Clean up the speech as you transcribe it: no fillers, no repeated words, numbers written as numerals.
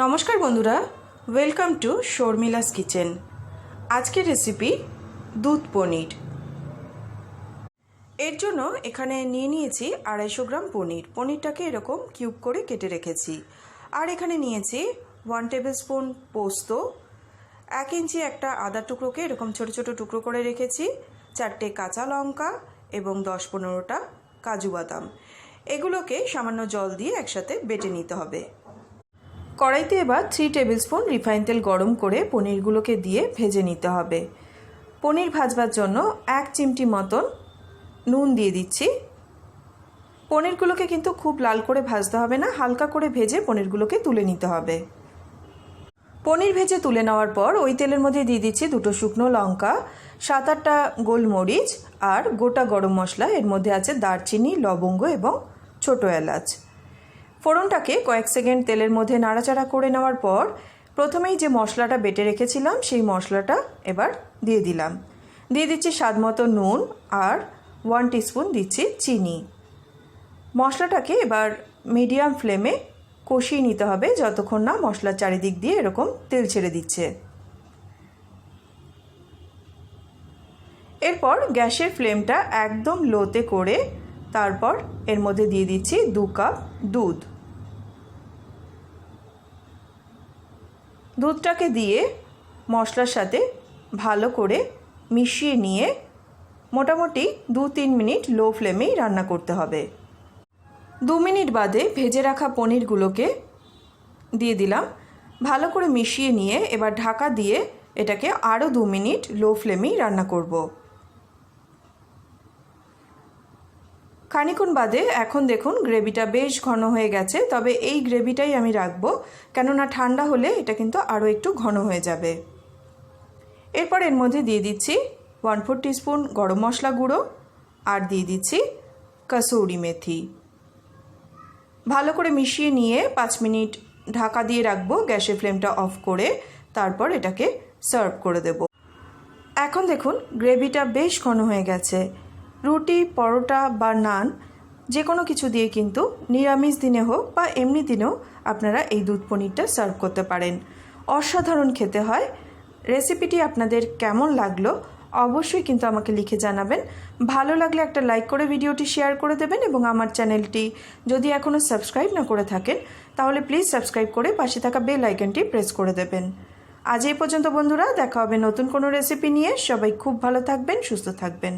নমস্কার বন্ধুরা, welcome to শর্মিলাস kitchen. আজকের রেসিপি দুধ পনির। এর জন্য এখানে নিয়ে নিয়েছি 250 গ্রাম পনির। পনিরটাকে এরকম কিউব করে কেটে রেখেছি। আর এখানে নিয়েছি 1 টেবিল স্পুন পোস্ত, 1 ইঞ্চি একটা আদা টুকরোকে এরকম ছোট ছোট টুকরো করে রেখেছি, 4টে কাঁচা লঙ্কা এবং 10-15টা কাজু বাদাম। এগুলোকে সামান্য জল দিয়ে একসাথে বেটে নিতে হবে। কড়াইতে এবার 3 টেবিল স্পুন রিফাইন তেল গরম করে পনিরগুলোকে দিয়ে ভেজে নিতে হবে। পনির ভাজবার জন্য 1 চিমটি মতন নুন দিয়ে দিচ্ছি। পনিরগুলোকে কিন্তু খুব লাল করে ভাজতে হবে না, হালকা করে ভেজে পনিরগুলোকে তুলে নিতে হবে। পনির ভেজে তুলে নেওয়ার পর ওই তেলের মধ্যে দিয়ে দিচ্ছি 2টো শুকনো লঙ্কা, 7-8টা গোলমরিচ আর গোটা গরম মশলা। এর মধ্যে আছে দারচিনি, লবঙ্গ এবং ছোটো এলাচ। ফোড়নটাকে কয়েক সেকেন্ড তেলের মধ্যে নাড়াচাড়া করে নেওয়ার পর প্রথমেই যে মশলাটা বেটে রেখেছিলাম সেই মশলাটা এবার দিয়ে দিলাম। দিয়ে দিচ্ছি স্বাদ মতো নুন আর 1 টিস্পুন দিচ্ছি চিনি। মশলাটাকে এবার মিডিয়াম ফ্লেমে কষিয়ে নিতে হবে যতক্ষণ না মশলার চারিদিক দিয়ে এরকম তেল ছেড়ে দিচ্ছে। এরপর গ্যাসের ফ্লেমটা একদম লোতে করে তারপর এর মধ্যে দিয়ে দিচ্ছি 2 কাপ দুধ। দুধটাকে দিয়ে মশলার সাথে ভালো করে মিশিয়ে নিয়ে মোটামুটি 2-3 মিনিট লো ফ্লেমেই রান্না করতে হবে। 2 মিনিট বাদে ভেজে রাখা পনিরগুলোকে দিয়ে দিলাম। ভালো করে মিশিয়ে নিয়ে এবার ঢাকা দিয়ে এটাকে আরও 2 মিনিট লো ফ্লেমেই রান্না করব। খানিকক্ষণ বাদে এখন দেখুন গ্রেভিটা বেশ ঘন হয়ে গেছে, তবে এই গ্রেভিটাই আমি রাখবো, কেননা ঠান্ডা হলে এটা কিন্তু আরও একটু ঘন হয়ে যাবে। এরপর এর মধ্যে দিয়ে দিচ্ছি 1/4 টিস্পুন গরম মশলা গুঁড়ো আর দিয়ে দিচ্ছি কসুরি মেথি। ভালো করে মিশিয়ে নিয়ে 5 মিনিট ঢাকা দিয়ে রাখবো গ্যাসের ফ্লেমটা অফ করে, তারপর এটাকে সার্ভ করে দেব। এখন দেখুন গ্রেভিটা বেশ ঘন হয়ে গেছে। রুটি, পরোটা বা নান যে কোনো কিছু দিয়ে কিন্তু নিরামিষ দিনে হোক বা এমনি দিনেও আপনারা এই দুধ পনিরটা সার্ভ করতে পারেন। অসাধারণ খেতে হয়। রেসিপিটি আপনাদের কেমন লাগলো অবশ্যই কিন্তু আমাকে লিখে জানাবেন। ভালো লাগলে একটা লাইক করে ভিডিওটি শেয়ার করে দেবেন এবং আমার চ্যানেলটি যদি এখনও সাবস্ক্রাইব না করে থাকেন তাহলে প্লিজ সাবস্ক্রাইব করে পাশে থাকা বেল আইকনটি প্রেস করে দেবেন। আজ এই পর্যন্ত বন্ধুরা, দেখা হবে নতুন কোনো রেসিপি নিয়ে। সবাই খুব ভালো থাকবেন, সুস্থ থাকবেন।